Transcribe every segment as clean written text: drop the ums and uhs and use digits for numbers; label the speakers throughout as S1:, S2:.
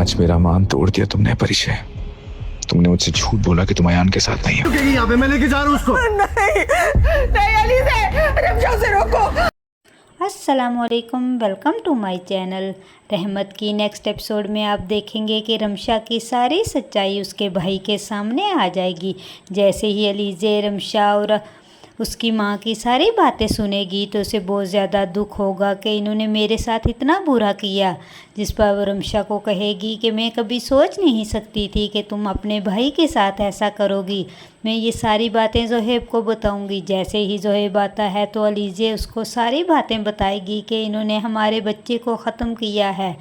S1: आज मेरा मान तोड़ दिया तुमने परिशे। तुमने मुझसे झूठ बोला कि तुम अयान के साथ नहीं हो।
S2: यहाँ पे मैं लेके जा रहा हूँ उसको।
S3: नहीं अली से रमशा से रोको।
S4: अस्सलामुअलैकुम, वेलकम टू माय चैनल। रहमत की नेक्स्ट एपिसोड में आप देखेंगे कि रमशा की सारी सच्चाई उसके भाई के सामने आ जाएगी। जैसे ही अलीज़े रमशा और उसकी माँ की सारी बातें सुनेगी तो उसे बहुत ज़्यादा दुख होगा कि इन्होंने मेरे साथ इतना बुरा किया। जिस पर वो रमशा को कहेगी कि मैं कभी सोच नहीं सकती थी कि तुम अपने भाई के साथ ऐसा करोगी। मैं ये सारी बातें ज़ोहेब को बताऊंगी। जैसे ही ज़ोहेब आता है तो अलीज़े उसको सारी बातें बताएगी कि इन्होंने हमारे बच्चे को ख़त्म किया है।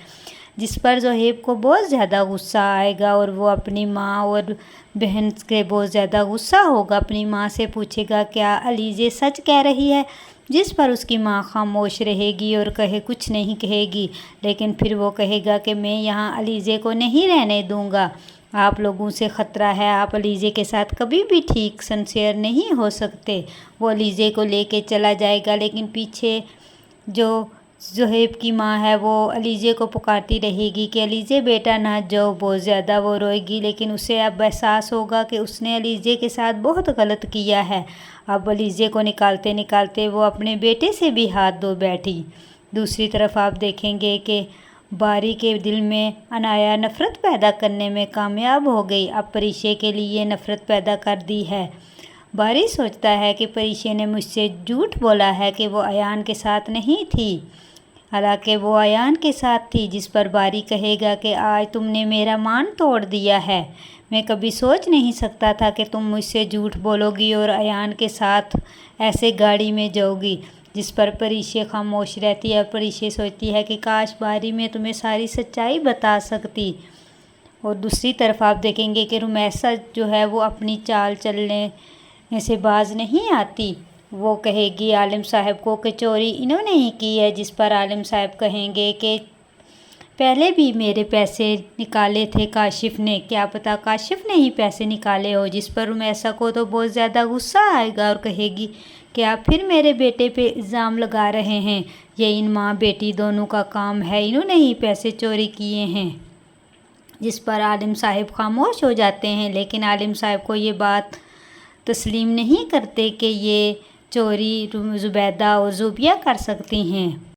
S4: जिस पर ज़ोहेब को बहुत ज़्यादा गुस्सा आएगा और वो अपनी माँ और बहन के बहुत ज़्यादा गुस्सा होगा। अपनी माँ से पूछेगा क्या अलीज़े सच कह रही है, जिस पर उसकी माँ खामोश रहेगी और कुछ नहीं कहेगी। लेकिन फिर वो कहेगा कि मैं यहाँ अलीज़े को नहीं रहने दूँगा। आप लोगों से ख़तरा है, आप अलीज़े के साथ कभी भी ठीक सिंसियर नहीं हो सकते। वो अलीज़े को लेके चला जाएगा, लेकिन पीछे जो ज़ोहेब की माँ है वो अलीज़े को पुकारती रहेगी कि अलीज़े बेटा ना जाओ। बहुत ज़्यादा वो रोएगी, लेकिन उसे अब एहसास होगा कि उसने अलीज़े के साथ बहुत गलत किया है। अब अलीज़े को निकालते निकालते वो अपने बेटे से भी हाथ धो बैठी। दूसरी तरफ आप देखेंगे कि बारी के दिल में अनाया नफ़रत पैदा करने में कामयाब हो गई। अब परिशे के लिए नफ़रत पैदा कर दी है। बारी सोचता है कि परिशे ने मुझसे झूठ बोला है कि वो अयान के साथ नहीं थी, हालांकि वो अयान के साथ थी। जिस पर बारी कहेगा कि आज तुमने मेरा मान तोड़ दिया है। मैं कभी सोच नहीं सकता था कि तुम मुझसे झूठ बोलोगी और अयान के साथ ऐसे गाड़ी में जाओगी। जिस पर परिशे खामोश रहती है। परिशे सोचती है कि काश बारी मैं तुम्हें सारी सच्चाई बता सकती। और दूसरी तरफ आप देखेंगे कि रुमैसा जो है वो अपनी चाल चलने से बाज नहीं आती। वो कहेगी आलिम साहब को कि चोरी इन्होंने ही की है। जिस पर आलिम साहब कहेंगे कि पहले भी मेरे पैसे निकाले थे काशिफ़ ने, क्या पता काशिफ़ ने ही पैसे निकाले हो। जिस पर रुमैसा को तो बहुत ज़्यादा गुस्सा आएगा और कहेगी कि आप फिर मेरे बेटे पे इल्ज़ाम लगा रहे हैं। ये इन माँ बेटी दोनों का काम है, इन्होंने ही पैसे चोरी किए हैं। जिस पर आलिम साहब खामोश हो जाते हैं, लेकिन आलिम साहब को ये बात तस्लीम नहीं करते कि ये चोरी ज़ुबैदा और ज़ुबिया कर सकती हैं।